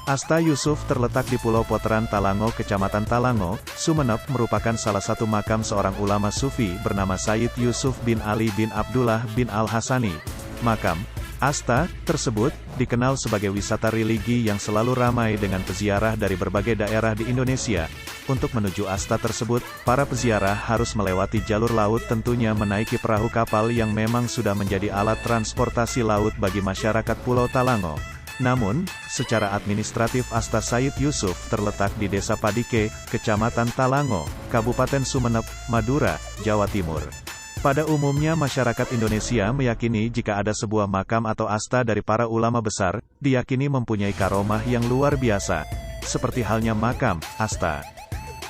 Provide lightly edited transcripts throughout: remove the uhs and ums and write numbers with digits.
Asta Yusuf terletak di Pulau Poteran Talango, Kecamatan Talango, Sumeneb, merupakan salah satu makam seorang ulama sufi bernama Sayyid Yusuf bin Ali bin Abdullah bin Al-Hasani. Makam Asta tersebut dikenal sebagai wisata religi yang selalu ramai dengan peziarah dari berbagai daerah di Indonesia. Untuk menuju Asta tersebut, para peziarah harus melewati jalur laut, tentunya menaiki perahu kapal yang memang sudah menjadi alat transportasi laut bagi masyarakat Pulau Talango. Namun, secara administratif Asta Sayyid Yusuf terletak di Desa Padike, Kecamatan Talango, Kabupaten Sumeneb, Madura, Jawa Timur. Pada umumnya masyarakat Indonesia meyakini jika ada sebuah makam atau asta dari para ulama besar, diyakini mempunyai karomah yang luar biasa. Seperti halnya makam Asta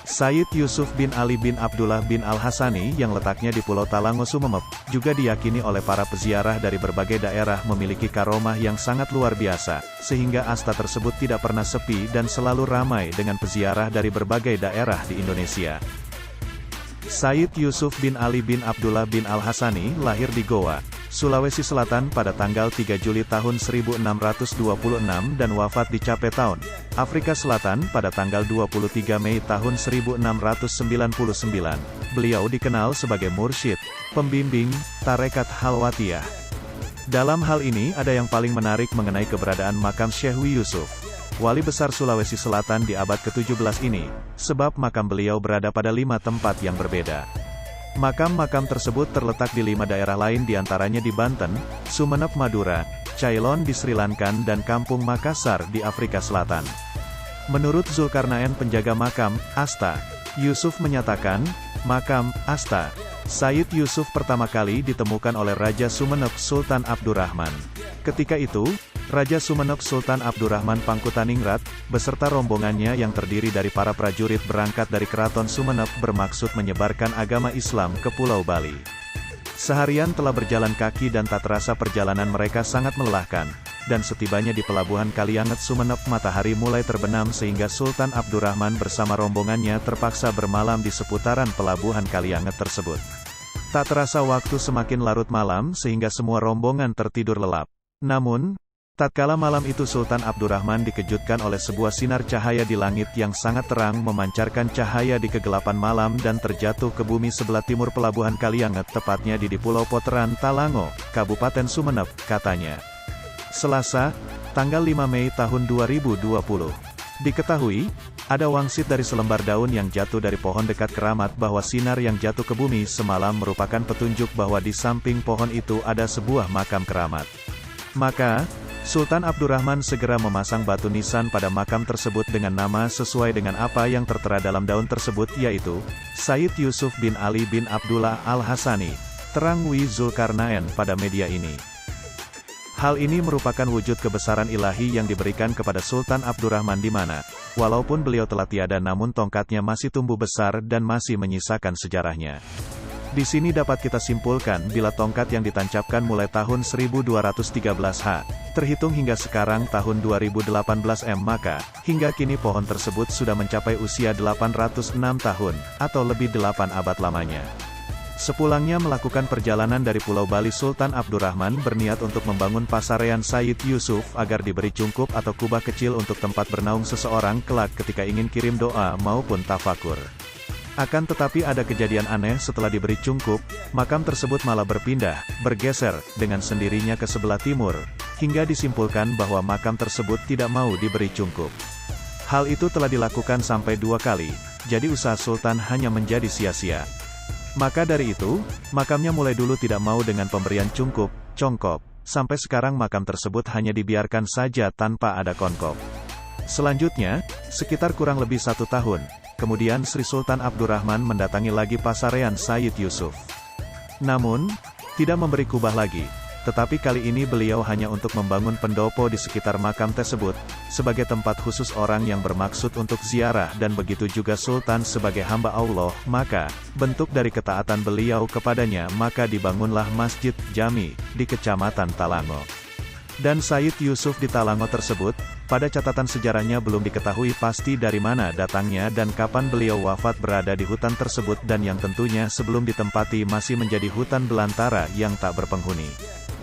Sayyid Yusuf bin Ali bin Abdullah bin Al-Hasani yang letaknya di Pulau Talango, Sumeneb, juga diyakini oleh para peziarah dari berbagai daerah memiliki karomah yang sangat luar biasa, sehingga asta tersebut tidak pernah sepi dan selalu ramai dengan peziarah dari berbagai daerah di Indonesia. Sayyid Yusuf bin Ali bin Abdullah bin Al-Hasani lahir di Goa, Sulawesi Selatan pada tanggal 3 Juli tahun 1626 dan wafat di Cape Town, Afrika Selatan pada tanggal 23 Mei tahun 1699. Beliau dikenal sebagai mursyid, pembimbing, tarekat Halwatiyah. Dalam hal ini ada yang paling menarik mengenai keberadaan makam Syekh Yusuf, Wali Besar Sulawesi Selatan di abad ke-17 ini, sebab makam beliau berada pada 5 tempat yang berbeda. Makam-makam tersebut terletak di 5 daerah lain diantaranya di Banten, Sumeneb Madura, Ceylon di Sri Lanka dan Kampung Makassar di Afrika Selatan. Menurut Zulkarnain, penjaga makam Asta Yusuf, menyatakan, makam Asta Sayyid Yusuf pertama kali ditemukan oleh Raja Sumeneb Sultan Abdurrahman. Ketika itu, Raja Sumeneb Sultan Abdurrahman Pangkutaningrat, beserta rombongannya yang terdiri dari para prajurit berangkat dari Keraton Sumeneb bermaksud menyebarkan agama Islam ke Pulau Bali. Seharian telah berjalan kaki dan tak terasa perjalanan mereka sangat melelahkan, dan setibanya di pelabuhan Kalianget Sumeneb matahari mulai terbenam sehingga Sultan Abdurrahman bersama rombongannya terpaksa bermalam di seputaran pelabuhan Kalianget tersebut. Tak terasa waktu semakin larut malam sehingga semua rombongan tertidur lelap. Namun, tatkala malam itu Sultan Abdurrahman dikejutkan oleh sebuah sinar cahaya di langit yang sangat terang memancarkan cahaya di kegelapan malam dan terjatuh ke bumi sebelah timur pelabuhan Kalianget, tepatnya di Pulau Poteran Talango, Kabupaten Sumeneb, katanya. Selasa, tanggal 5 Mei tahun 2020. Diketahui, ada wangsit dari selembar daun yang jatuh dari pohon dekat keramat bahwa sinar yang jatuh ke bumi semalam merupakan petunjuk bahwa di samping pohon itu ada sebuah makam keramat. Maka, Sultan Abdurrahman segera memasang batu nisan pada makam tersebut dengan nama sesuai dengan apa yang tertera dalam daun tersebut, yaitu Sayyid Yusuf bin Ali bin Abdullah Al-Hasani, terang Zulkarnain pada media ini. Hal ini merupakan wujud kebesaran ilahi yang diberikan kepada Sultan Abdurrahman di mana, walaupun beliau telah tiada namun tongkatnya masih tumbuh besar dan masih menyisakan sejarahnya. Di sini dapat kita simpulkan bila tongkat yang ditancapkan mulai tahun 1213 terhitung hingga sekarang tahun 2018 maka, hingga kini pohon tersebut sudah mencapai usia 806 tahun, atau lebih 8 abad lamanya. Sepulangnya melakukan perjalanan dari Pulau Bali, Sultan Abdurrahman berniat untuk membangun pasarean Sayyid Yusuf agar diberi cungkup atau kubah kecil untuk tempat bernaung seseorang kelak ketika ingin kirim doa maupun tafakur. Akan tetapi ada kejadian aneh setelah diberi cungkup, makam tersebut malah bergeser, dengan sendirinya ke sebelah timur, hingga disimpulkan bahwa makam tersebut tidak mau diberi cungkup. Hal itu telah dilakukan sampai 2 kali, jadi usaha Sultan hanya menjadi sia-sia. Maka dari itu, makamnya mulai dulu tidak mau dengan pemberian congkop, sampai sekarang makam tersebut hanya dibiarkan saja tanpa ada kongkop. Selanjutnya, sekitar kurang lebih 1 tahun, kemudian Sri Sultan Abdurrahman mendatangi lagi pasarean Sayyid Yusuf. Namun, tidak memberi kubah lagi, tetapi kali ini beliau hanya untuk membangun pendopo di sekitar makam tersebut, sebagai tempat khusus orang yang bermaksud untuk ziarah dan begitu juga Sultan sebagai hamba Allah, maka, bentuk dari ketaatan beliau kepadanya maka dibangunlah Masjid Jami, di Kecamatan Talango. Dan Sayyid Yusuf di Talango tersebut, pada catatan sejarahnya belum diketahui pasti dari mana datangnya dan kapan beliau wafat, berada di hutan tersebut dan yang tentunya sebelum ditempati masih menjadi hutan belantara yang tak berpenghuni.